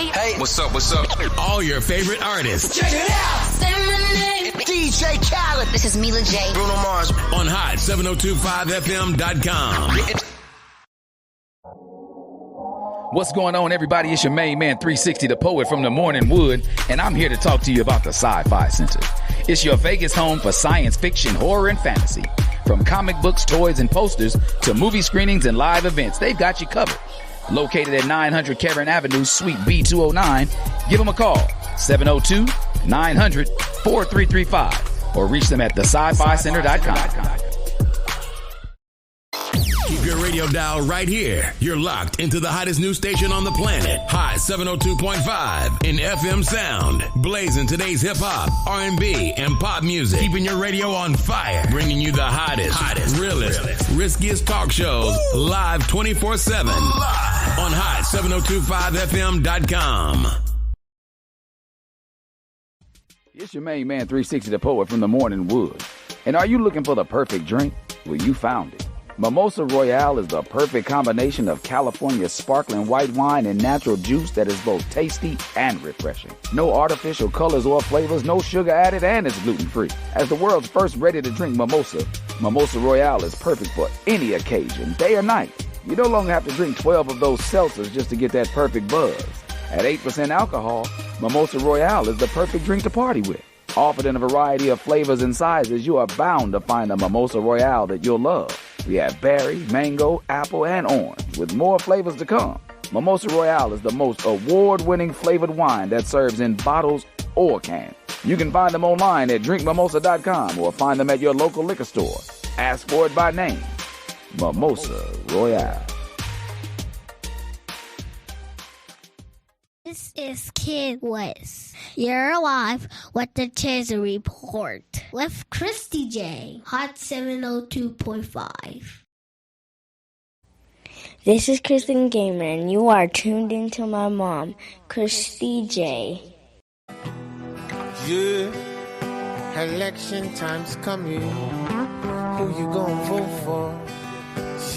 Hey, what's up? All your favorite artists. Check it out. Say my name. DJ Khaled. This is Mila J. Bruno Mars. On hot7025fm.com. What's going on, everybody? It's your main man, 360, the poet from the Morning Wood, and I'm here to talk to you about the Sci-Fi Center. It's your Vegas home for science fiction, horror, and fantasy. From comic books, toys, and posters to movie screenings and live events, they've got you covered. Located at 900 Caron Avenue, Suite B209, give them a call, 702-900-4335, or reach them at thescificenter.com. Keep your radio dial right here. You're locked into the hottest news station on the planet. Hot 702.5 in FM sound. Blazing today's hip-hop, R&B, and pop music. Keeping your radio on fire. Bringing you the hottest, realest, riskiest talk shows live 24/7 on hot7025fm.com. It's your main man, 360, the poet from the Morning Wood. And are you looking for the perfect drink? Well, you found it. Mimosa Royale is the perfect combination of California's sparkling white wine and natural juice that is both tasty and refreshing. No artificial colors or flavors, no sugar added, and it's gluten-free. As the world's first ready-to-drink mimosa, Mimosa Royale is perfect for any occasion, day or night. You no longer have to drink 12 of those seltzers just to get that perfect buzz. At 8% alcohol, Mimosa Royale is the perfect drink to party with. Offered in a variety of flavors and sizes, you are bound to find a Mimosa Royale that you'll love. We have berry, mango, apple, and orange, with more flavors to come. Mimosa Royale is the most award-winning flavored wine that serves in bottles or cans. You can find them online at drinkmimosa.com or find them at your local liquor store. Ask for it by name. Mimosa Royale. This is Kid West. You're alive with the Chaser Report with Kristie J. Hot 702.5. This is Kristen Gamer, and you are tuned into my mom, Kristie J. Yeah, election time's coming. Who you gonna vote for?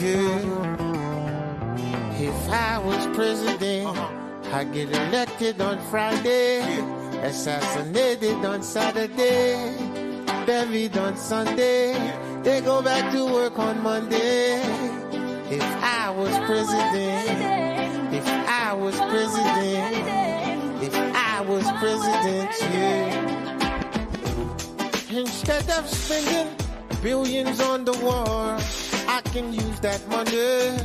Yeah, if I was president, I get elected on Friday, assassinated on Saturday, buried on Sunday, they go back to work on Monday. If I was president, if I was president, if I was president, yeah. Instead of spending billions on the war, I can use that money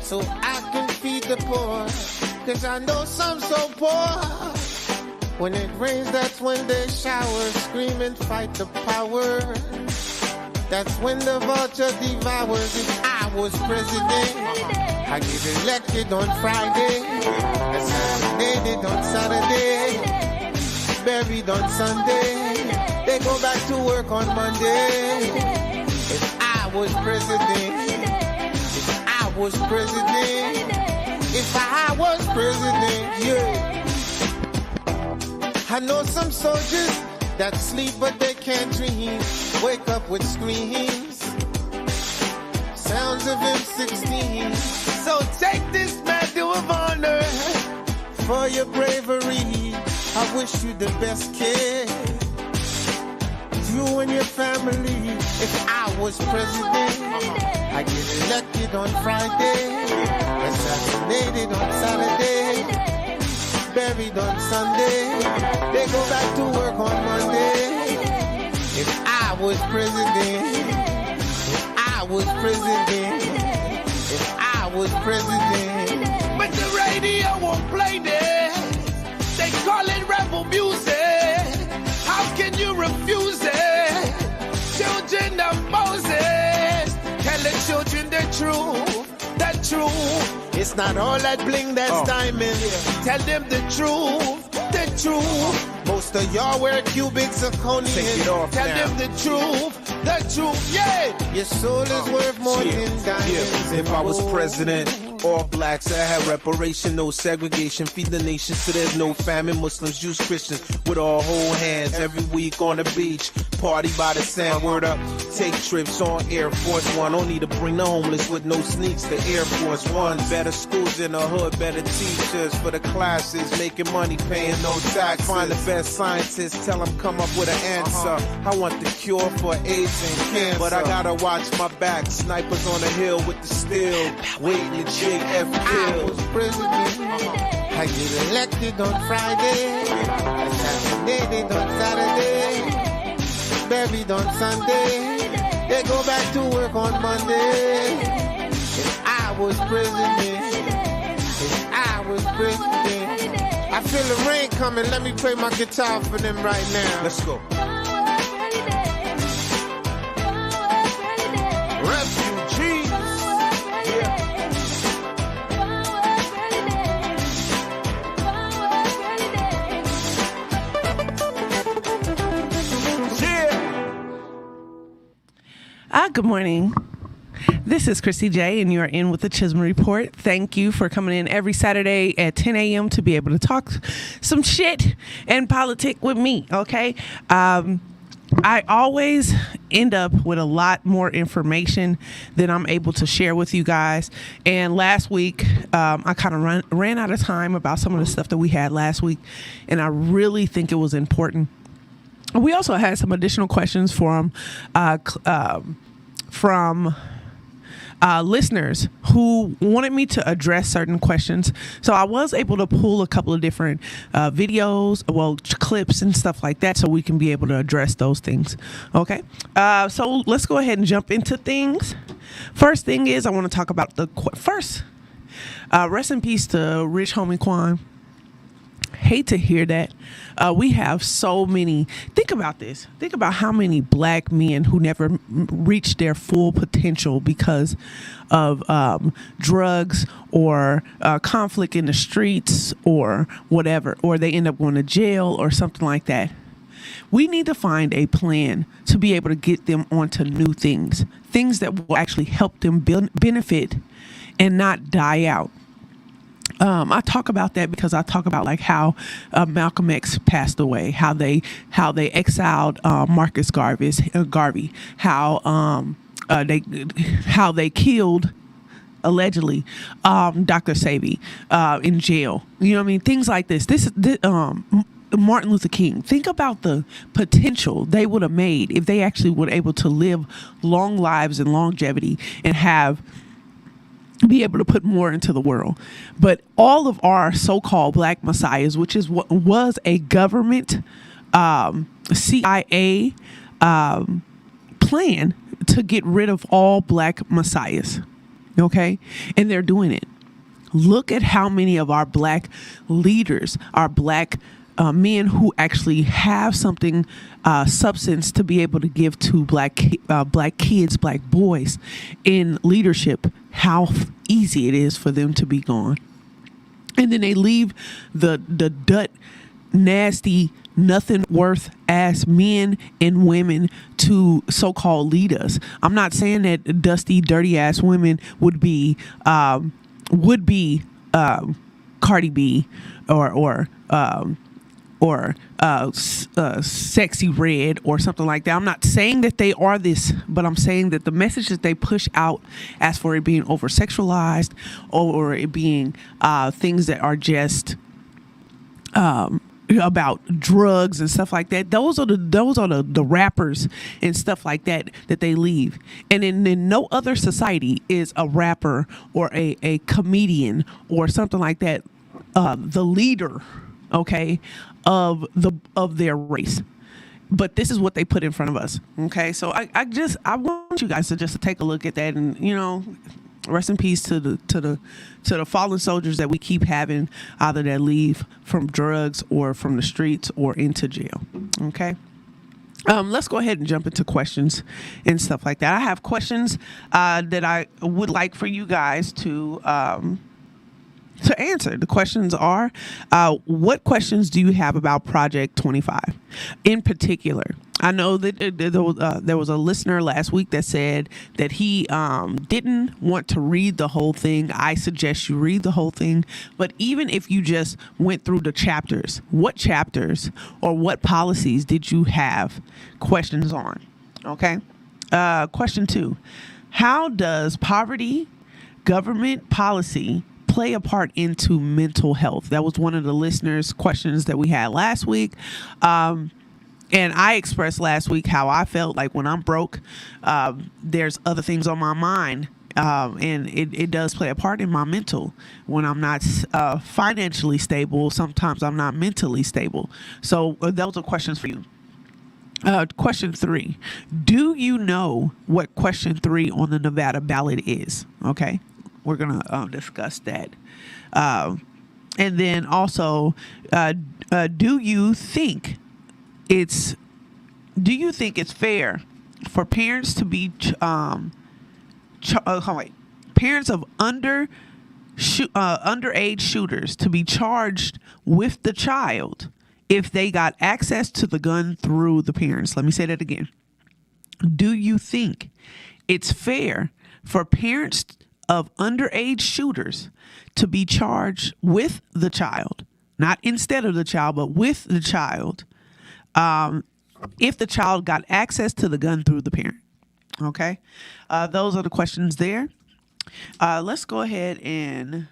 so I can feed the poor. Cause I know some so poor. When it rains, that's when they shower, scream and fight the power. That's when the vulture devours. If I was president, I get elected on Friday, assassinated on Saturday, buried on Sunday, they go back to work on Monday. If I was president, if I was president, if I was president, yeah. I know some soldiers that sleep but they can't dream, wake up with screams, sounds of M16. So take this medal of honor for your bravery. I wish you the best, kid, you and your family. If I was president, I get elected on Friday, assassinated on Saturday, buried on Sunday, they go back to work on Monday. If I was president, if I was president, if I was president. But the radio won't play this, they call it rebel music. How can you refuse it? Children of Moses, tell the children the truth, the truth. It's not all that bling that's diamond. Tell them the truth, the truth. Most of y'all wear cubic zirconium. Tell them the truth, yeah. Your soul is worth more than diamonds. If I was president, all blacks, I have reparation, no segregation, feed the nation so there's no famine. Muslims, Jews, Christians, with all whole hands every week on the beach. Party by the sand, word up. Take trips on Air Force One. Don't need to bring the homeless with no sneaks to Air Force One. Better schools in the hood, better teachers for the classes. Making money, paying no taxes. Find the best scientists, tell them come up with an answer. I want the cure for AIDS and cancer, but I gotta watch my back. Snipers on the hill with the steel, waiting to JF I was president. I get elected on Friday, assassinated on Saturday, buried on Sunday. They go back to work on Monday. If I was president, if I was president. I feel the rain coming. Let me play my guitar for them right now. Let's go. Refugees. Good morning. This is Kristie J, and you are in with the Chisholm Report. Thank you for coming in every Saturday at 10 a.m. to be able to talk some shit and politic with me, okay? I always end up with a lot more information than I'm able to share with you guys. And last week, I kind of ran out of time about some of the stuff that we had last week, and I really think it was important. We also had some additional questions from listeners who wanted me to address certain questions. So I was able to pull a couple of different videos, clips and stuff like that, so we can be able to address those things. Okay. So let's go ahead and jump into things. First thing is, I want to talk about rest in peace to Rich Homie Quan. Hate to hear that. We have so many. Think about this. Think about how many black men who never reached their full potential because of drugs or conflict in the streets or whatever, or they end up going to jail or something like that. We need to find a plan to be able to get them onto new things that will actually help them benefit and not die out. I talk about that because I talk about like how Malcolm X passed away, how they exiled Marcus Garvey, how they killed allegedly Dr. Sebi in jail. You know what I mean? Things like this. Martin Luther King. Think about the potential they would have made if they actually were able to live long lives and longevity and be able to put more into the world. But all of our so-called black messiahs, which is what was a government CIA plan to get rid of all black messiahs. Okay? And they're doing it. Look at how many of our black leaders, our black men who actually have something substance to be able to give to black kids, black boys in leadership, how easy it is for them to be gone. And then they leave the nasty, nothing worth ass men and women to so-called lead us. I'm not saying that dusty, dirty ass women would be Cardi B or Sexy Red or something like that. I'm not saying that they are this, but I'm saying that the message that they push out as for it being over sexualized or it being things that are just about drugs and stuff like that. Those are the rappers and stuff like that they leave. And in no other society is a rapper or a comedian or something like that the leader, okay, of their race. But this is what they put in front of us. Okay, so I want you guys to just take a look at that, and rest in peace to the fallen soldiers that we keep having, either that leave from drugs or from the streets or into jail. Okay. Let's go ahead and jump into questions and stuff like that. I have questions that I would like for you guys to answer. The questions are, what questions do you have about Project 25? In particular, I know that there was a listener last week that said that he didn't want to read the whole thing. I suggest you read the whole thing. But even if you just went through the chapters, what chapters or what policies did you have questions on? Okay. Question 2. How does poverty, government policy play a part into mental health? That was one of the listeners' questions that we had last week. And I expressed last week how I felt like when I'm broke, there's other things on my mind. And it does play a part in my mental. When I'm not financially stable, sometimes I'm not mentally stable. So those are questions for you. Question 3. Do you know what question 3 on the Nevada ballot is? Okay. We're going to discuss that. And then also, do you think it's fair for parents to be parents of underage shooters to be charged with the child if they got access to the gun through the parents? Let me say that again. Do you think it's fair for parents of underage shooters to be charged with the child, not instead of the child, but with the child, if the child got access to the gun through the parent? Okay. Those are the questions there. Let's go ahead and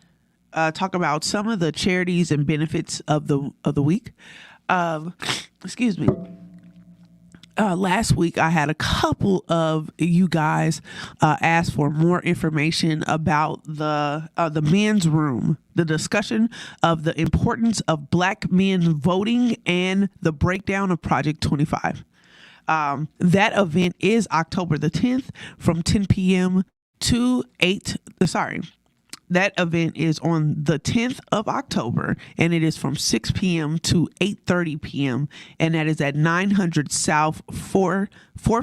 talk about some of the charities and benefits of the week. Excuse me. Last week, I had a couple of you guys ask for more information about the men's room, the discussion of the importance of Black men voting, and the breakdown of Project 25. That event is October the 10th from 10 p.m. to 8. That event is on the 10th of October, and it is from 6 p.m. to 8:30 p.m., and that is at 900 South 4th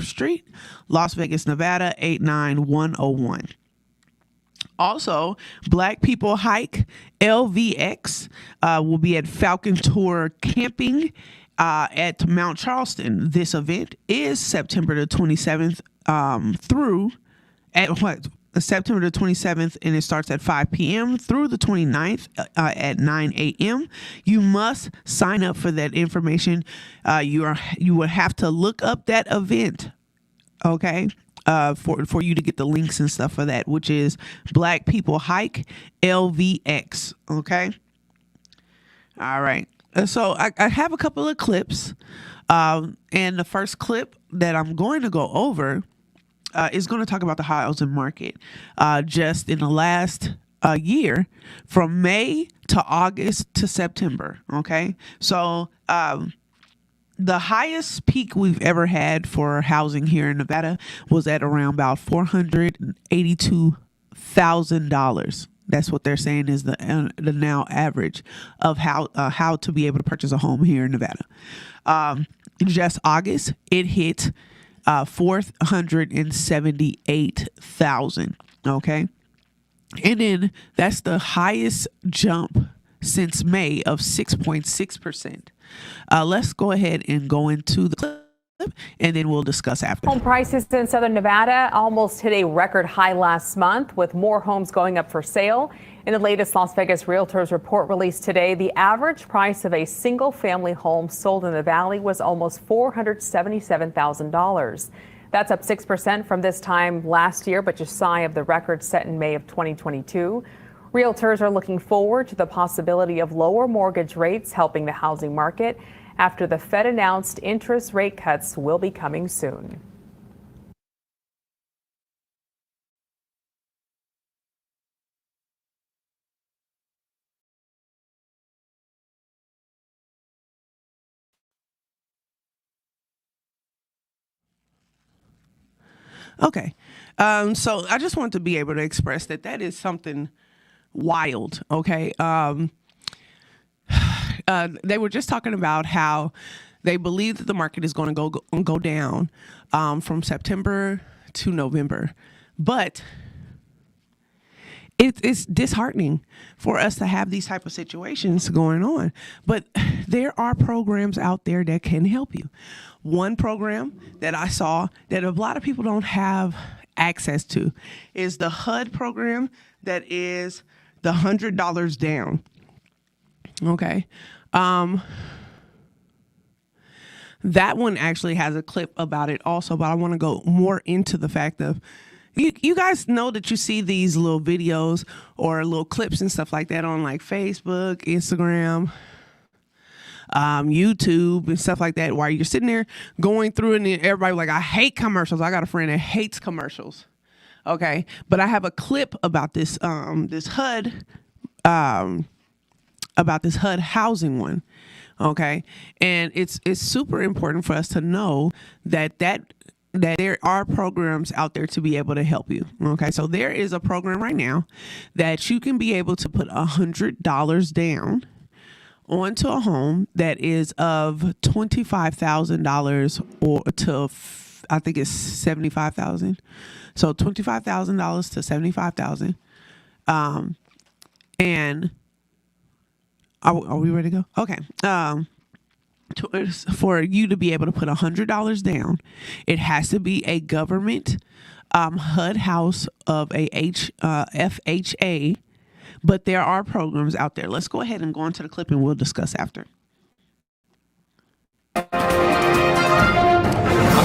Street, Las Vegas, Nevada, 89101. Also, Black People Hike LVX will be at Falcon Tour Camping at Mount Charleston. This event is September the 27th September the 27th, and it starts at 5 p.m. through the 29th at 9 a.m. You must sign up for that information. You will have to look up that event, okay, for you to get the links and stuff for that, which is Black People Hike LVX, okay? All right. So I have a couple of clips, and the first clip that I'm going to go over is going to talk about the housing market just in the last year, from May to August to September. Okay, so the highest peak we've ever had for housing here in Nevada was at around about $482,000. That's what they're saying is the now average of how to be able to purchase a home here in Nevada. Just August, it hit 478,000. Okay. And then that's the highest jump since May of 6.6%. Let's go ahead and go into the clip, and then we'll discuss after. Home prices in Southern Nevada almost hit a record high last month, with more homes going up for sale. In the latest Las Vegas Realtors report released today, the average price of a single family home sold in the valley was almost $477,000. That's up 6% from this time last year, but just shy of the record set in May of 2022. Realtors are looking forward to the possibility of lower mortgage rates helping the housing market after the Fed announced interest rate cuts will be coming soon. Okay. So I just want to be able to express that is something wild. Okay. They were just talking about how they believe that the market is going to go down from September to November. But it's disheartening for us to have these type of situations going on. But there are programs out there that can help you. One program that I saw that a lot of people don't have access to is the HUD program that is the $100 down. Okay. That one actually has a clip about it also, but I want to go more into the fact of you guys know that you see these little videos or little clips and stuff like that on like Facebook, Instagram, YouTube and stuff like that, while you're sitting there going through and everybody like, I hate commercials. I got a friend that hates commercials. Okay. But I have a clip about this HUD, about this HUD housing one. Okay. And it's super important for us to know that there are programs out there to be able to help you. Okay. So there is a program right now that you can be able to put $100 down onto a home that is of $25,000 or to, I think it's $75,000. So $25,000 to $75,000. And are we ready to go? Okay. For you to be able to put $100 down, it has to be a government HUD house of a FHA, but there are programs out there. Let's go ahead and go on to the clip and we'll discuss after. I'm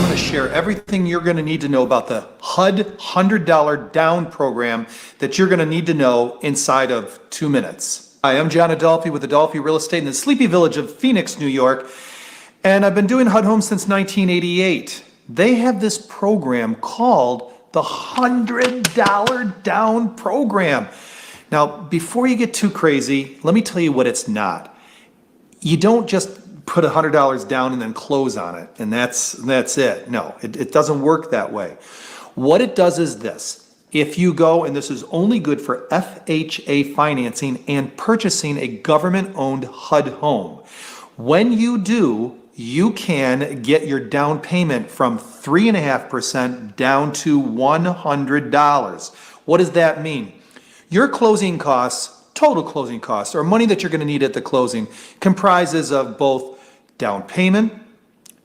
going to share everything you're going to need to know about the HUD $100 down program that you're going to need to know inside of 2 minutes. Hi, I'm John Adolphi with Adolphi Real Estate in the sleepy village of Phoenix, New York, and I've been doing HUD homes since 1988. They have this program called the $100 down program. Now, before you get too crazy, let me tell you what it's not. You don't just put $100 down and then close on it, and that's it. No, it doesn't work that way. What it does is this. If you go, and this is only good for FHA financing and purchasing a government-owned HUD home, when you do, you can get your down payment from 3.5% down to $100. What does that mean? Your closing costs, total closing costs, or money that you're going to need at the closing, comprises of both down payment,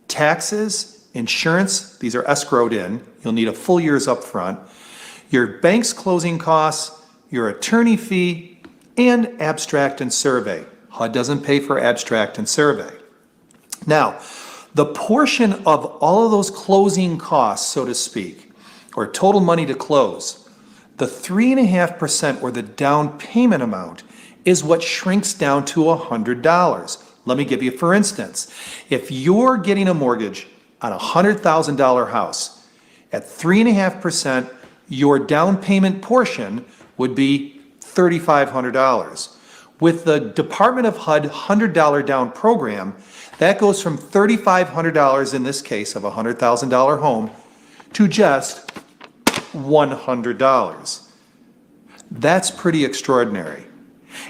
taxes, insurance. These are escrowed in. You'll need a full year's up front. Your bank's closing costs, your attorney fee, and abstract and survey. HUD doesn't pay for abstract and survey. Now, the portion of all of those closing costs, so to speak, or total money to close, the 3.5% or the down payment amount is what shrinks down to $100. Let me give you, for instance, if you're getting a mortgage on a $100,000 house at 3.5%, your down payment portion would be $3,500. With the Department of HUD $100 down program, that goes from $3,500 in this case of a $100,000 home to just $100. That's pretty extraordinary.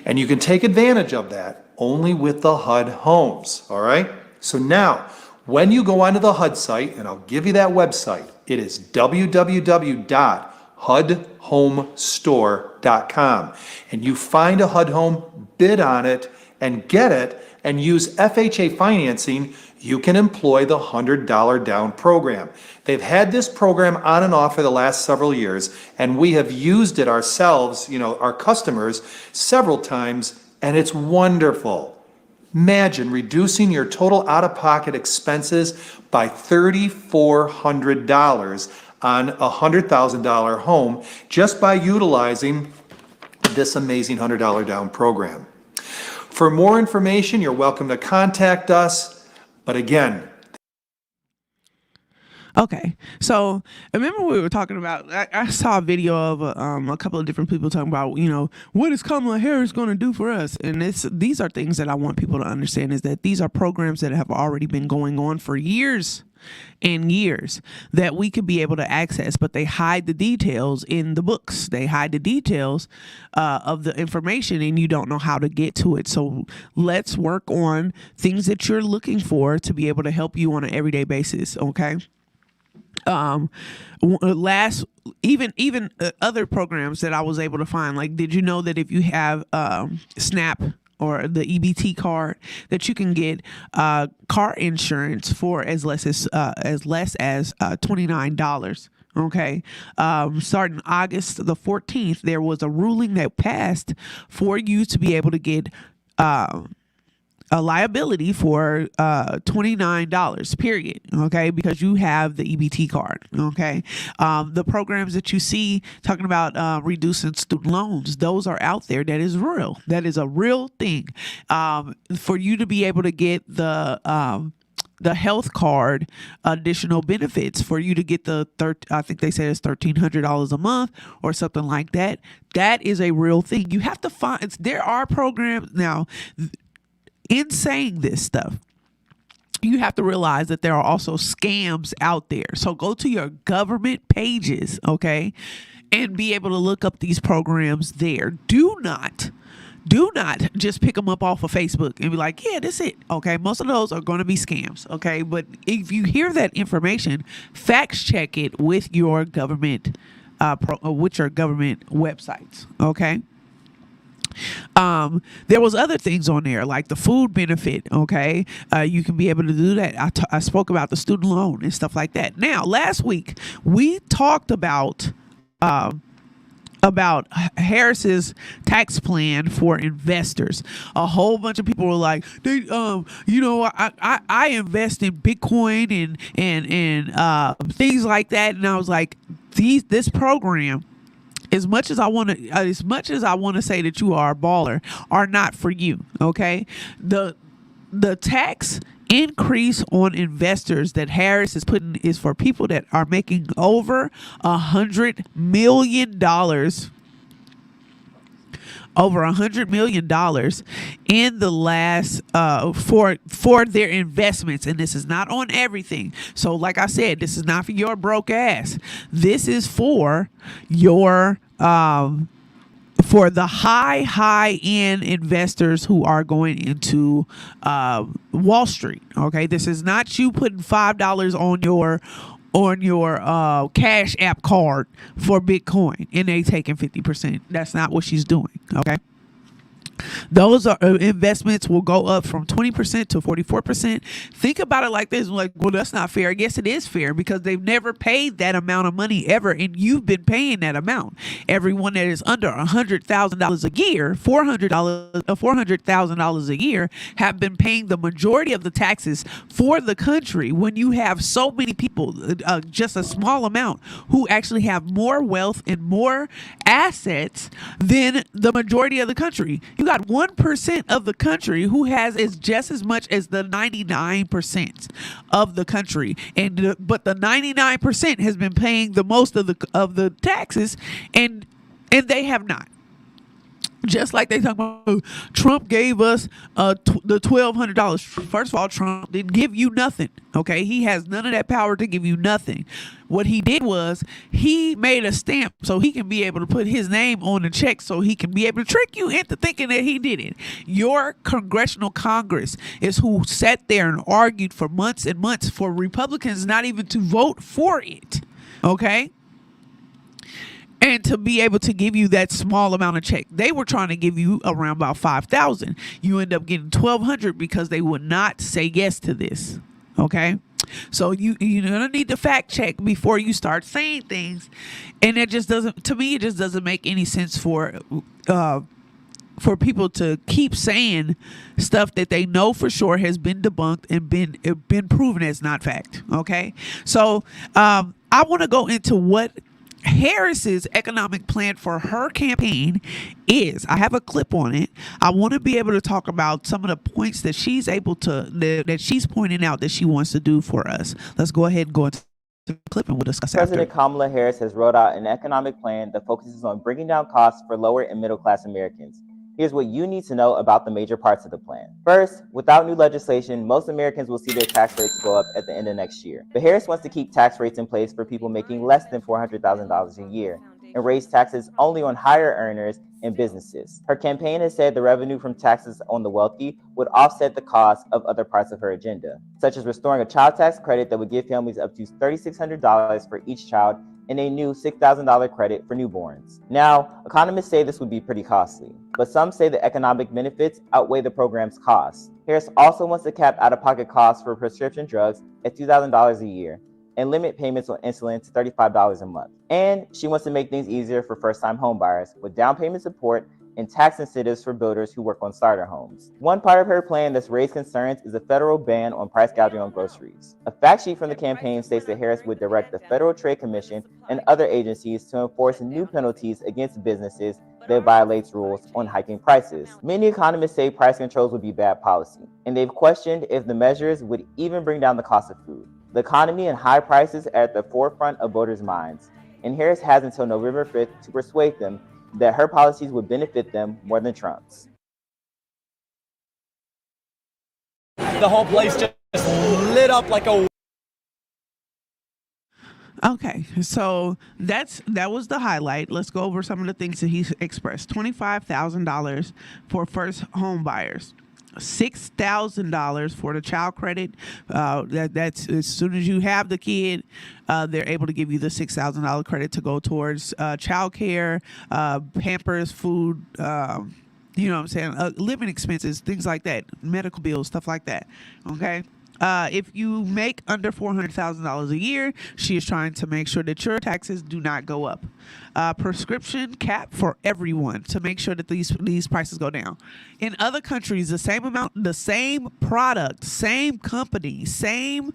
And you can take advantage of that only with the HUD homes, all right? So now, when you go onto the HUD site, and I'll give you that website, it is www.hudhomestore.com. And you find a HUD home, bid on it, and get it, and use FHA financing, you can employ the $100 down program. They've had this program on and off for the last several years, and we have used it ourselves, our customers, several times, and it's wonderful. Imagine reducing your total out-of-pocket expenses by $3,400 on a $100,000 home just by utilizing this amazing $100 down program. For more information, you're welcome to contact us. But again, okay, so remember we were talking about, I saw a video of a couple of different people talking about, what is Kamala Harris going to do for us? And these are things that I want people to understand, is that these are programs that have already been going on for years and years that we could be able to access, but they hide the details in the books. They hide the details of the information, and you don't know how to get to it. So let's work on things that you're looking for to be able to help you on an everyday basis, okay? um last even other programs that I was able to find, like, did you know that if you have SNAP or the EBT card, that you can get car insurance for as less as $29? Okay. Starting August the 14th, there was a ruling that passed for you to be able to get a liability for $29, period. Okay, because you have the EBT card. Okay, the programs that you see talking about reducing student loans, those are out there. That is real. That is a real thing. For you to be able to get the health card additional benefits, for you to get I think they say it's $1,300 a month or something like that. That is a real thing. You have to find. There are programs now. In saying this stuff, you have to realize that there are also scams out there. So go to your government pages, okay, and be able to look up these programs there. Do not just pick them up off of Facebook and be like, yeah, that's it. Okay, most of those are going to be scams. Okay, but if you hear that information, fact check it with your government, websites. Okay. There was other things on there like the food benefit. Okay. You can be able to do that. I spoke about the student loan and stuff like that. Now, last week we talked about Harris's tax plan for investors. A whole bunch of people were like, I invest in Bitcoin and things like that. And I was like, this program, as much as I want to say that you are a baller, are not for you. Okay, the tax increase on investors that Harris is putting is for people that are making over $100 million. Over $100 million in the last for their investments, and this is not on everything. So, like I said, this is not for your broke ass. This is for your for the high end investors who are going into Wall Street. Okay, this is not you putting $5 on your Cash App card for Bitcoin and they taking 50%. That's not what she's doing. Okay. Those are investments will go up from 20% to 44%. Think about it like this: like, well, that's not fair. Yes, it is fair because they've never paid that amount of money ever, and you've been paying that amount. Everyone that is under $100,000 a year, $400,000 a year, have been paying the majority of the taxes for the country. When you have so many people, just a small amount, who actually have more wealth and more assets than the majority of the country. You got 1% of the country who has just as much as the 99% of the country, but the 99% has been paying the most of the taxes, and they have not. Just like they talk about, Trump gave us the $1,200. First of all, Trump didn't give you nothing. Okay, he has none of that power to give you nothing. What he did was he made a stamp so he can be able to put his name on the check, so he can be able to trick you into thinking that he did it. Your congressional Congress is who sat there and argued for months and months for Republicans not even to vote for it. Okay. And to be able to give you that small amount of check, they were trying to give you around about $5,000. You end up getting $1,200 because they would not say yes to this. Okay, so you're gonna need to fact check before you start saying things, and it just doesn't. To me, it just doesn't make any sense for people to keep saying stuff that they know for sure has been debunked and been proven as not fact. Okay, so I want to go into what Harris's economic plan for her campaign is. I have a clip on it. I want to be able to talk about some of the points that she's that she's pointing out that she wants to do for us. Let's go ahead and go into the clip and we'll discuss President after. Kamala Harris has rolled out an economic plan that focuses on bringing down costs for lower and middle class Americans. Here's what you need to know about the major parts of the plan. First, without new legislation, most Americans will see their tax rates go up at the end of next year. But Harris wants to keep tax rates in place for people making less than $400,000 a year. and raise taxes only on higher earners and businesses. Her campaign has said the revenue from taxes on the wealthy would offset the cost of other parts of her agenda, such as restoring a child tax credit that would give families up to $3,600 for each child and a new $6,000 credit for newborns. Now, economists say this would be pretty costly, but some say the economic benefits outweigh the program's costs. Harris also wants to cap out-of-pocket costs for prescription drugs at $2,000 a year and limit payments on insulin to $35 a month. And she wants to make things easier for first-time homebuyers with down payment support and tax incentives for builders who work on starter homes. One part of her plan that's raised concerns is a federal ban on price gouging on groceries. A fact sheet from the campaign states that Harris would direct the Federal Trade Commission and other agencies to enforce new penalties against businesses that violates rules on hiking prices. Many economists say price controls would be bad policy, and they've questioned if the measures would even bring down the cost of food. The economy and high prices are at the forefront of voters' minds, and Harris has until November 5th to persuade them that her policies would benefit them more than Trump's. The whole place just lit up like a... Okay, so that was the highlight. Let's go over some of the things that he expressed. $25,000 for first home buyers. $6,000 for the child credit. That's as soon as you have the kid, they're able to give you the $6,000 credit to go towards child care, Pampers, food, you know what I'm saying, living expenses, things like that, medical bills, stuff like that. Okay. If you make under $400,000 a year, she is trying to make sure that your taxes do not go up. Prescription cap for everyone to make sure that these prices go down. In other countries, the same amount, the same product, same company, same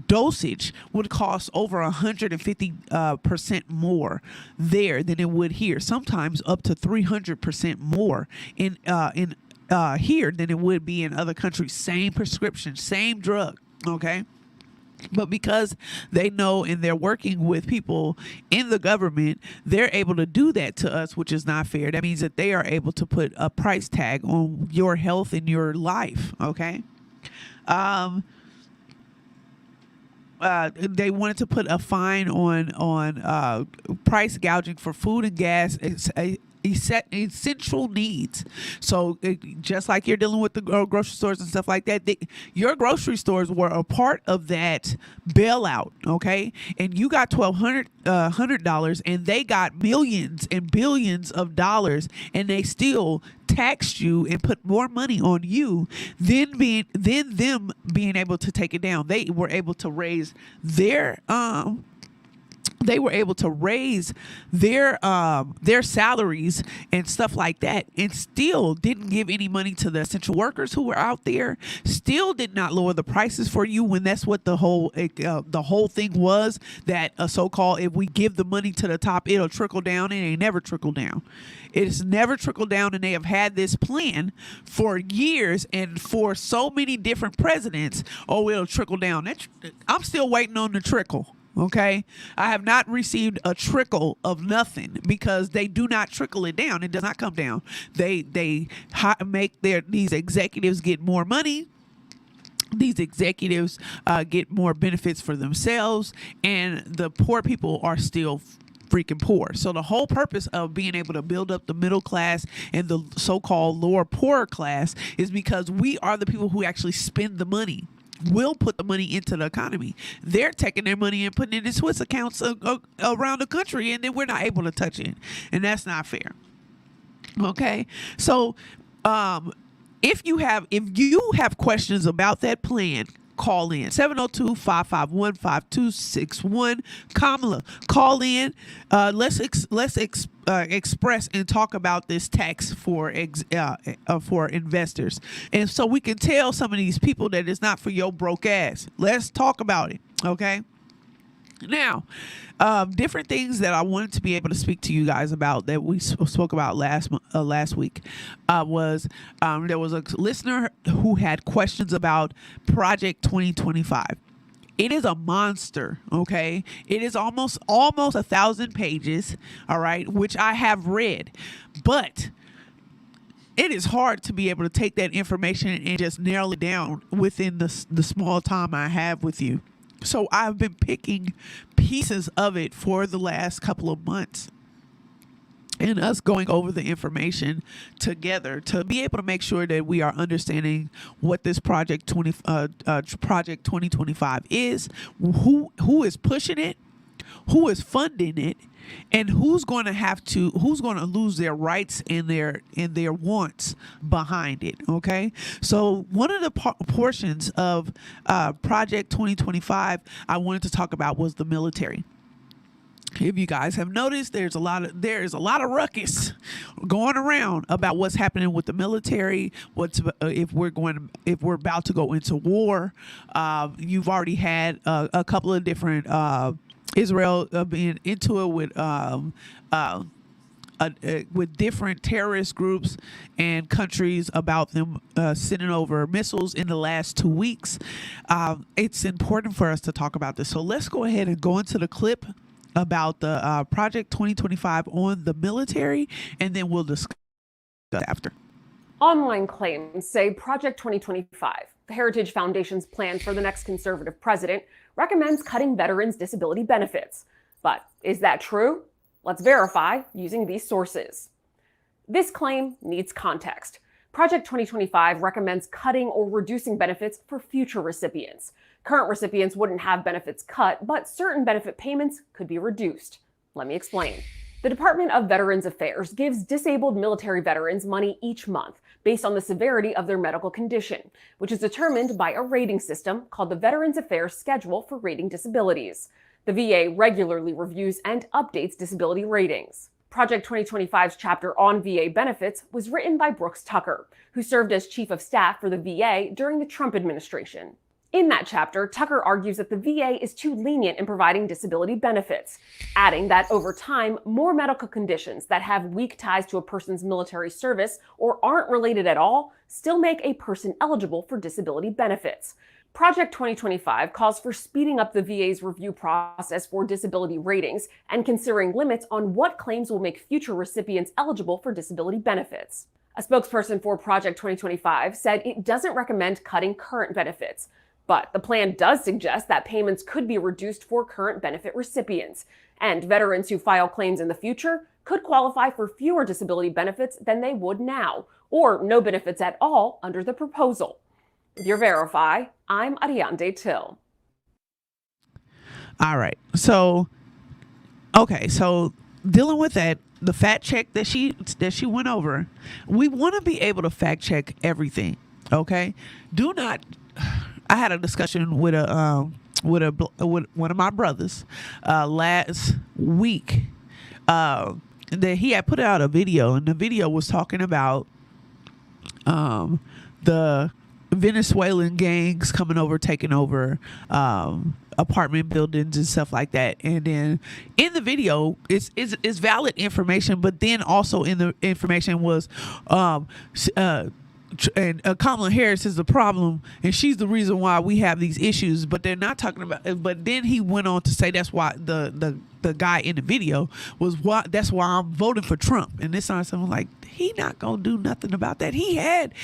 dosage would cost over 150% more there than it would here. Sometimes up to 300% more in here than it would be in other countries. Same prescription, same drug. Okay. But because they know and they're working with people in the government, they're able to do that to us, which is not fair. That means that they are able to put a price tag on your health and your life. Okay. They wanted to put a fine on price gouging for food and gas. It's essential needs. So just like you're dealing with the grocery stores and stuff like that, your grocery stores were a part of that bailout. Okay. And you got $1,200 and they got millions and billions of dollars, and they still taxed you and put more money on you than them being able to take it down. They were able to raise their salaries and stuff like that, and still didn't give any money to the essential workers who were out there. Still did not lower the prices for you, when that's what the whole thing was, that so-called, if we give the money to the top, it'll trickle down. It ain't never trickled down. It's never trickled down, and they have had this plan for years and for so many different presidents. Oh, it'll trickle down. I'm still waiting on the trickle. Okay, I have not received a trickle of nothing, because they do not trickle it down. It does not come down. They make these executives get more money. These executives get more benefits for themselves, and the poor people are still freaking poor. So the whole purpose of being able to build up the middle class and the so-called lower poorer class is because we are the people who actually spend the money. Will put the money into the economy. They're taking their money and putting it in Swiss accounts around the country, and then we're not able to touch it, and that's not fair. Okay, so if you have questions about that plan, call in 702-551-5261. Kamala, call in. Let's express and talk about this tax for investors, and so we can tell some of these people that it's not for your broke ass. Let's talk about it. Okay. Now, different things that I wanted to be able to speak to you guys about that we spoke about last week was there was a listener who had questions about Project 2025. It is a monster, okay? It is almost 1,000 pages, all right, which I have read, but it is hard to be able to take that information and just narrow it down within the small time I have with you. So I've been picking pieces of it for the last couple of months. and us going over the information together to be able to make sure that we are understanding what this project 2025 is, who is pushing it, who is funding it, and who's going to lose their rights and their wants behind it. Okay, so one of the portions of Project 2025 I wanted to talk about was the military. If you guys have noticed, there is a lot of ruckus going around about what's happening with the military. If we're about to go into war. You've already had a couple of different Israel being into it with different terrorist groups and countries about them sending over missiles in the last 2 weeks. It's important for us to talk about this. So let's go ahead and go into the clip about the Project 2025 on the military, and then we'll discuss after. Online claims say Project 2025, the Heritage Foundation's plan for the next conservative president, recommends cutting veterans' disability benefits. But is that true? Let's verify using these sources. This claim needs context. Project 2025 recommends cutting or reducing benefits for future recipients. Current recipients wouldn't have benefits cut, but certain benefit payments could be reduced. Let me explain. The Department of Veterans Affairs gives disabled military veterans money each month based on the severity of their medical condition, which is determined by a rating system called the Veterans Affairs Schedule for Rating Disabilities. The VA regularly reviews and updates disability ratings. Project 2025's chapter on VA benefits was written by Brooks Tucker, who served as chief of staff for the VA during the Trump administration. In that chapter, Tucker argues that the VA is too lenient in providing disability benefits, adding that over time, more medical conditions that have weak ties to a person's military service or aren't related at all still make a person eligible for disability benefits. Project 2025 calls for speeding up the VA's review process for disability ratings and considering limits on what claims will make future recipients eligible for disability benefits. A spokesperson for Project 2025 said it doesn't recommend cutting current benefits, but the plan does suggest that payments could be reduced for current benefit recipients, and veterans who file claims in the future could qualify for fewer disability benefits than they would now, or no benefits at all under the proposal. With your Verify, I'm Ariande Till. All right. So dealing with that, the fact check that she went over, we want to be able to fact check everything. Okay. I had a discussion with one of my brothers last week that he had put out a video, and the video was talking about the Venezuelan gangs coming over, taking over apartment buildings and stuff like that. And then in the video, it's valid information, but then also in the information was and Kamala Harris is the problem, and she's the reason why we have these issues. But they're not talking about. But then he went on to say that's why the guy in the video that's why I'm voting for Trump. And this on something like he not gonna do nothing about that. He had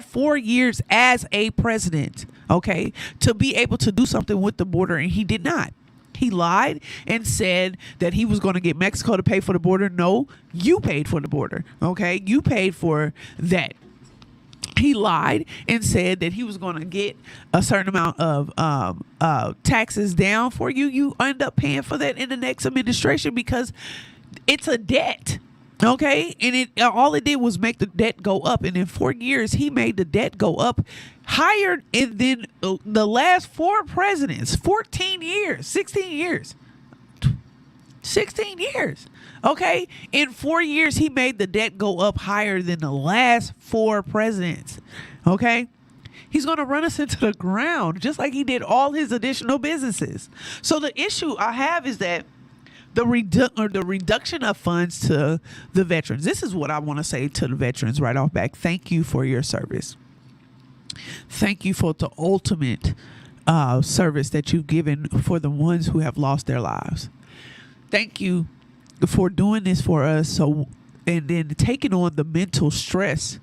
4 years as a president, okay, to be able to do something with the border, and he did not. He lied and said that he was going to get Mexico to pay for the border. No, you paid for the border, okay? You paid for that. He lied and said that he was going to get a certain amount of taxes down for you. You end up paying for that in the next administration because it's a debt. Okay. And all it did was make the debt go up. And in 4 years, he made the debt go up higher than the last 4 presidents, 14 years, 16 years. 16 years. Okay. In 4 years, he made the debt go up higher than the last 4 presidents. Okay. He's going to run us into the ground just like he did all his additional businesses. So the issue I have is that the reduction of funds to the veterans. This is what I want to say to the veterans right off back. Thank you for your service. Thank you for the ultimate service that you've given for the ones who have lost their lives. Thank you for doing this for us. And then taking on the mental stress,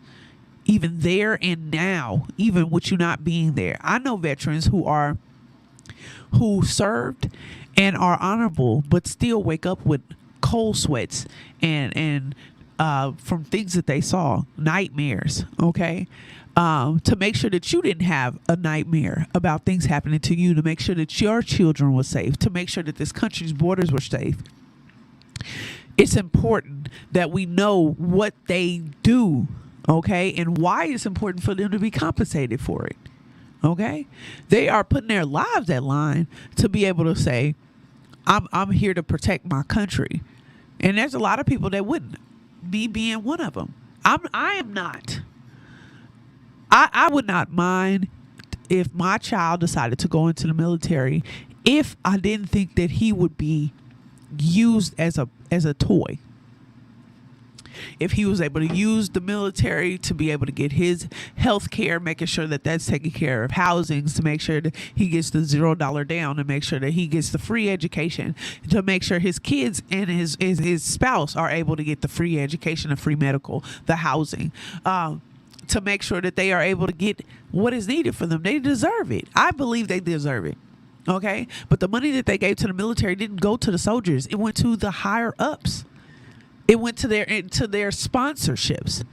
even there and now, even with you not being there. I know veterans who served and are honorable, but still wake up with cold sweats and from things that they saw, nightmares, okay? To make sure that you didn't have a nightmare about things happening to you, to make sure that your children were safe, to make sure that this country's borders were safe. It's important that we know what they do, okay, and why it's important for them to be compensated for it, okay? They are putting their lives at line to be able to say, I'm here to protect my country. And there's a lot of people that wouldn't, me being one of them. I am not. I would not mind if my child decided to go into the military if I didn't think that he would be used as a toy. If he was able to use the military to be able to get his health care, making sure that that's taken care of, housings, to make sure that he gets the $0 down, to make sure that he gets the free education, to make sure his kids and his spouse are able to get the free education, the free medical, the housing, to make sure that they are able to get what is needed for them. They deserve it. I believe they deserve it. Okay? But the money that they gave to the military didn't go to the soldiers. It went to the higher ups. It went to their sponsorships.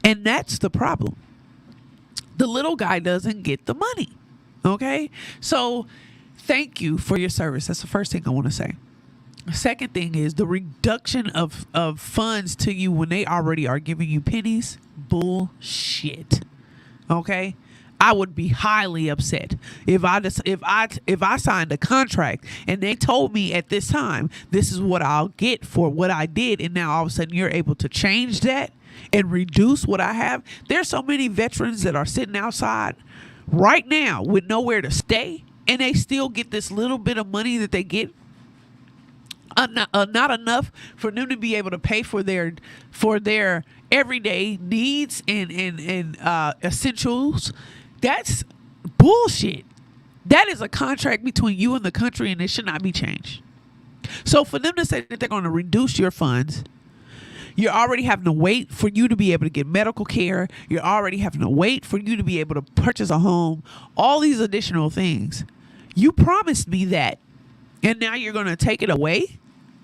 And that's the problem. The little guy doesn't get the money. Okay? So thank you for your service. That's the first thing I want to say. The second thing is the reduction of funds to you when they already are giving you pennies. Bullshit. Okay? I would be highly upset if I signed a contract and they told me at this time, this is what I'll get for what I did, and now all of a sudden you're able to change that and reduce what I have. There's so many veterans that are sitting outside right now with nowhere to stay, and they still get this little bit of money that they get. Not enough for them to be able to pay for their everyday needs and essentials. That's bullshit. That is a contract between you and the country, and it should not be changed. So for them to say that they're going to reduce your funds, you're already having to wait for you to be able to get medical care. You're already having to wait for you to be able to purchase a home. All these additional things. You promised me that, and now you're going to take it away?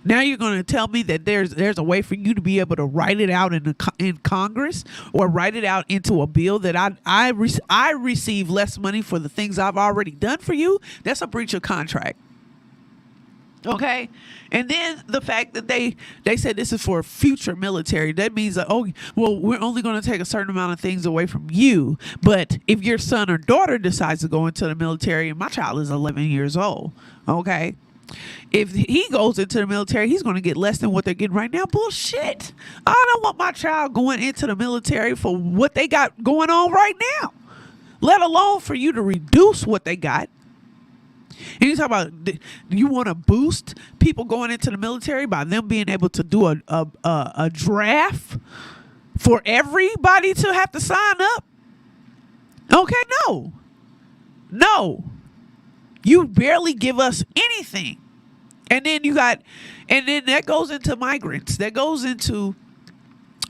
Now you're going to tell me that there's a way for you to be able to write it out in Congress, or write it out into a bill that I receive less money for the things I've already done for you? That's a breach of contract. Okay? And then the fact that they said this is for future military, that means that, oh, well, we're only going to take a certain amount of things away from you. But if your son or daughter decides to go into the military, and my child is 11 years old, okay? If he goes into the military, he's going to get less than what they're getting right now. Bullshit. I don't want my child going into the military for what they got going on right now, let alone for you to reduce what they got. And you talk about, you want to boost people going into the military by them being able to do a draft for everybody to have to sign up? Okay, no. You barely give us anything. And then that goes into migrants. That goes into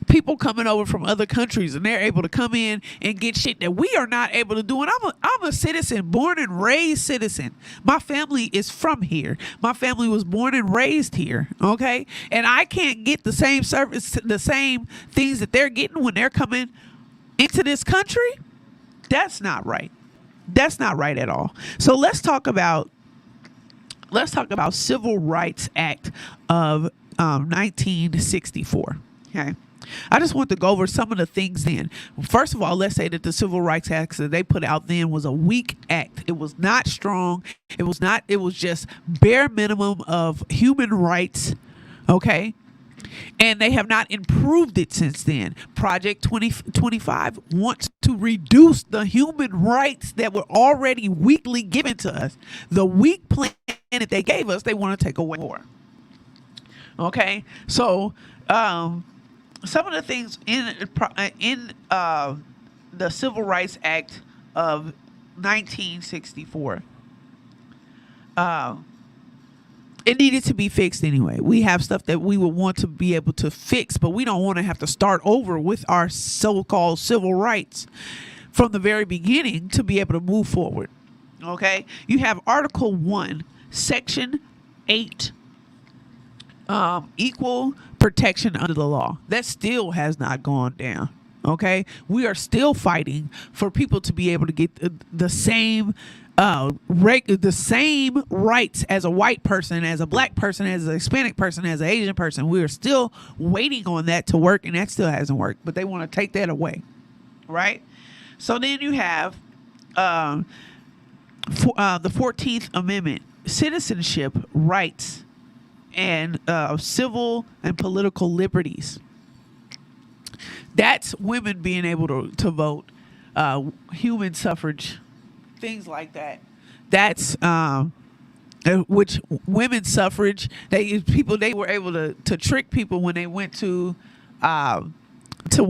people coming over from other countries, and they're able to come in and get shit that we are not able to do. And I'm a citizen, born and raised citizen. My family is from here. My family was born and raised here. Okay. And I can't get the same service, the same things that they're getting when they're coming into this country. That's not right. That's not right at all. So let's talk about Civil Rights Act of 1964. Okay. I just want to go over some of the things then. First of all, let's say that the Civil Rights Act that they put out then was a weak act. It was not strong. It was just bare minimum of human rights. Okay. And they have not improved it since then. Project 2025 wants to reduce the human rights that were already weakly given to us. The weak plan that they gave us, they want to take away more. Okay, so some of the things in the Civil Rights Act of 1964. It needed to be fixed anyway. We have stuff that we would want to be able to fix, but we don't want to have to start over with our so-called civil rights from the very beginning to be able to move forward. Okay? You have Article 1, Section 8 equal protection under the law. That still has not gone down. Okay, we are still fighting for people to be able to get the same the same rights as a white person, as a black person, as a Hispanic person, as an Asian person. We are still waiting on that to work, and that still hasn't worked. But they want to take that away, right? So then you have the 14th Amendment, citizenship rights and civil and political liberties. That's women being able to vote, human suffrage, things like that. That's which women's suffrage. They were able to trick people when they went to one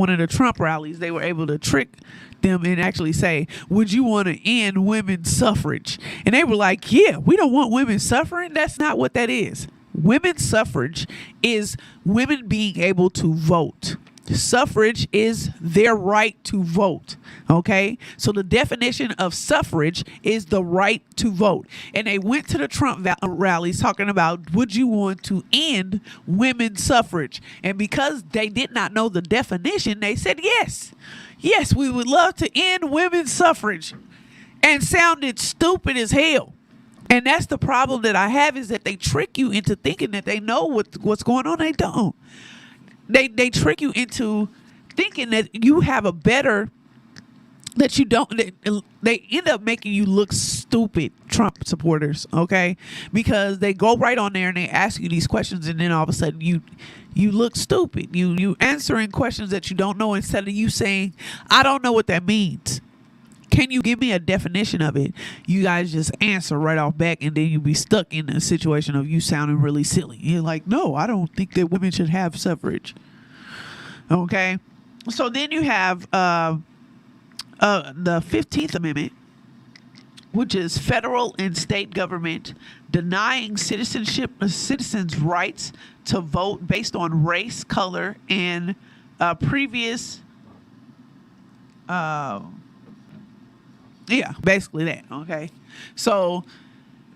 of the Trump rallies. They were able to trick them and actually say, "Would you want to end women's suffrage?" And they were like, "Yeah, we don't want women suffering." That's not what that is. Women's suffrage is women being able to vote. Suffrage is their right to vote. Okay, so the definition of suffrage is the right to vote. And they went to the Trump rallies talking about, would you want to end women's suffrage? And because they did not know the definition, they said yes, we would love to end women's suffrage, and sounded stupid as hell. And that's the problem that I have, is that they trick you into thinking that they know what's going on. They don't. They trick you into thinking that you have a better, that you don't. They end up making you look stupid, Trump supporters, okay? Because they go right on there and they ask you these questions, and then all of a sudden you look stupid. You answering questions that you don't know, instead of you saying, "I don't know what that means. Can you give me a definition of it?" You guys just answer right off back, and then you be stuck in a situation of you sounding really silly. You're like, "No, I don't think that women should have suffrage." Okay, so then you have the 15th Amendment, which is federal and state government denying citizens' rights to vote based on race, color, and previous. Yeah, basically that. Okay, so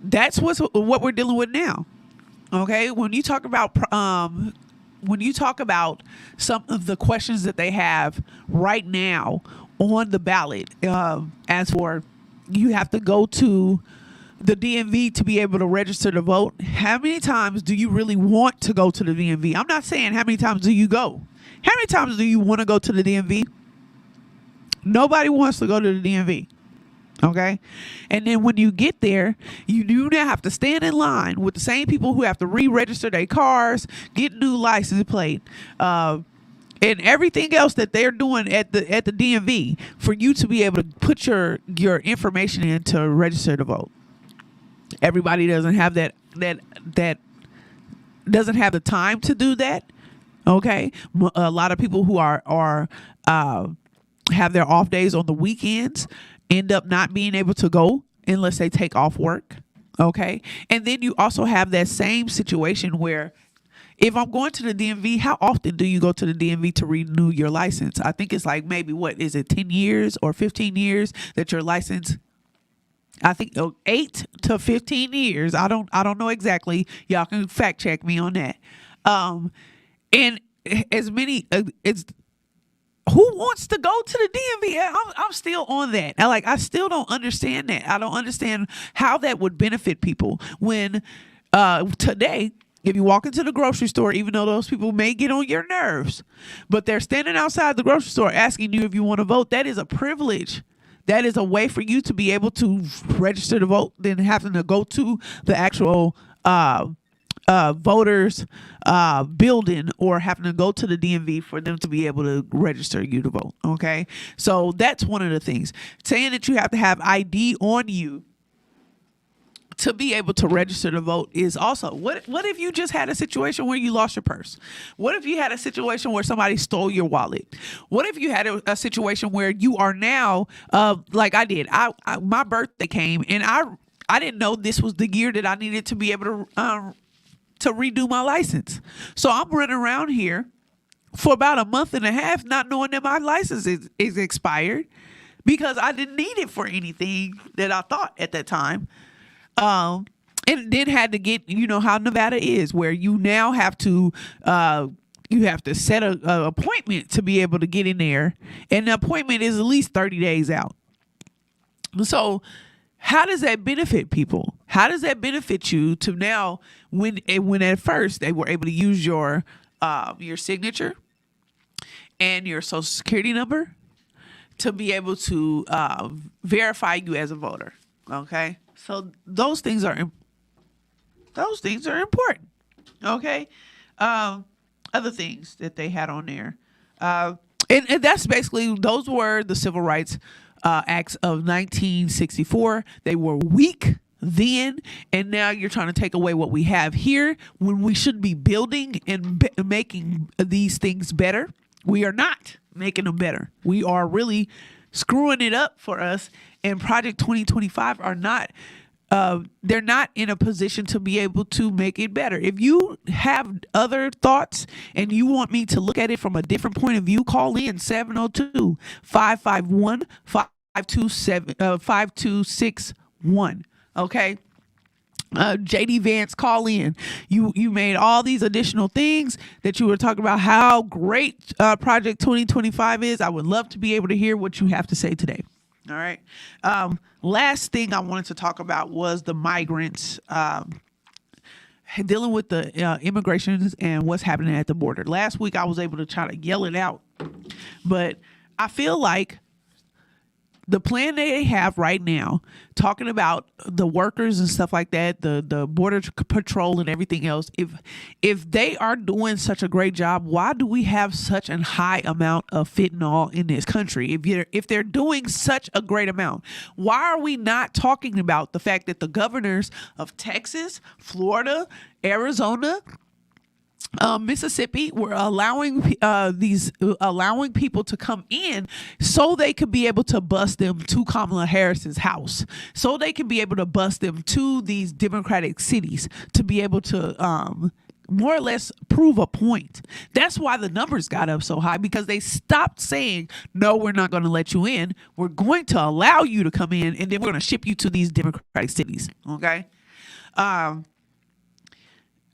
that's what we're dealing with now. Okay, when you talk about some of the questions that they have right now on the ballot, as for you have to go to the DMV to be able to register to vote. How many times do you really want to go to the DMV? I'm not saying how many times do you go. How many times do you want to go to the DMV? Nobody wants to go to the DMV. Okay, and then when you get there, you do now have to stand in line with the same people who have to re-register their cars, get new license plate, and everything else that they're doing at the DMV for you to be able to put your information in to register to vote. Everybody doesn't have that doesn't have the time to do that. Okay, a lot of people who are have their off days on the weekends end up not being able to go unless they take off work. Okay, and then you also have that same situation where, if I'm going to the DMV, how often do you go to the DMV to renew your license? I think it's like maybe 10 years or 15 years that your license. I think 8 to 15 years. I don't know exactly. Y'all can fact check me on that. And as many who wants to go to the DMV? I'm still on that. I still don't understand that. I don't understand how that would benefit people when today, if you walk into the grocery store, even though those people may get on your nerves, but they're standing outside the grocery store asking you if you want to vote, that is a privilege. That is a way for you to be able to register to vote than having to go to the actual voters building, or having to go to the DMV for them to be able to register you to vote. Okay, so that's one of the things. Saying that you have to have ID on you to be able to register to vote is also, what if you just had a situation where you lost your purse? What if you had a situation where somebody stole your wallet? What if you had a situation where you are now like I did? My birthday came, and I didn't know this was the year that I needed to be able to redo my license. So I'm running around here for about a month and a half not knowing that my license is expired, because I didn't need it for anything that I thought at that time. and then had to get, you know how Nevada is, where you now have to set a appointment to be able to get in there, and the appointment is at least 30 days out. So how does that benefit people? How does that benefit you to now, when at first they were able to use your signature and your social security number to be able to verify you as a voter? Okay, so those things are important. Okay, other things that they had on there, and that's basically, those were the civil rights acts of 1964. They were weak then, and now you're trying to take away what we have here when we should be building and making these things better. We are not making them better. We are really screwing it up for us, and Project 2025 are not, they're not in a position to be able to make it better. If you have other thoughts and you want me to look at it from a different point of view, call in 702-551-5261. Okay. JD Vance, call in. You made all these additional things that you were talking about, how great Project 2025 is. I would love to be able to hear what you have to say today. All right. Last thing I wanted to talk about was the migrants, dealing with the immigrations and what's happening at the border. Last week I was able to try to yell it out, but I feel like the plan they have right now, talking about the workers and stuff like that, the border patrol and everything else, if they are doing such a great job, why do we have such a high amount of fentanyl in this country? If they're doing such a great amount, why are we not talking about the fact that the governors of Texas, Florida, Arizona, Mississippi were allowing people to come in so they could be able to bust them to Kamala Harris's house, so they could be able to bust them to these Democratic cities to be able to more or less prove a point. That's why the numbers got up so high, because they stopped saying, no, we're not going to let you in. We're going to allow you to come in, and then we're going to ship you to these Democratic cities. Okay.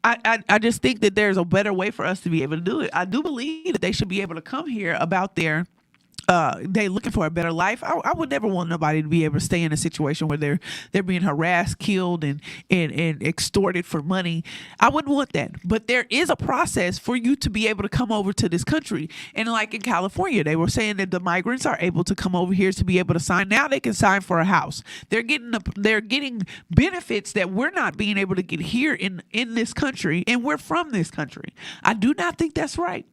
I just think that there's a better way for us to be able to do it. I do believe that they should be able to come here about their they looking for a better life. I would never want nobody to be able to stay in a situation where they're being harassed, killed, and extorted for money. I wouldn't want that. But there is a process for you to be able to come over to this country. And like in California, they were saying that the migrants are able to come over here to be able to sign. Now they can sign for a house. They're getting benefits that we're not being able to get here in this country, and we're from this country. I do not think that's right.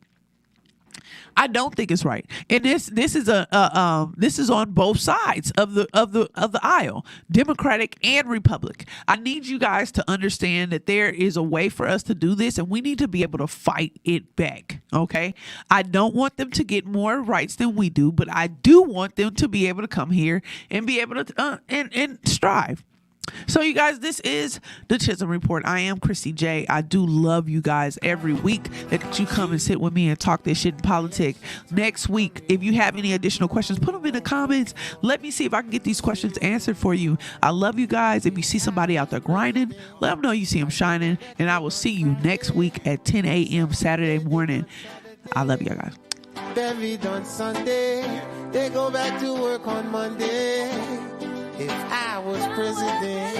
I don't think it's right, and this is on both sides of the aisle, Democratic and Republican. I need you guys to understand that there is a way for us to do this, and we need to be able to fight it back. Okay, I don't want them to get more rights than we do, but I do want them to be able to come here and be able to and strive. So you guys, this is the Chisholm Report. I am Kristie J. I do love you guys every week that you come and sit with me and talk this shit in politics. Next week, if you have any additional questions, put them in the comments. Let me see if I can get these questions answered for you. I love you guys. If you see somebody out there grinding, let them know you see them shining. And I will see you next week at 10 a.m. Saturday morning. I love you guys. Buried on Sunday, they go back to work on Monday. If I was president,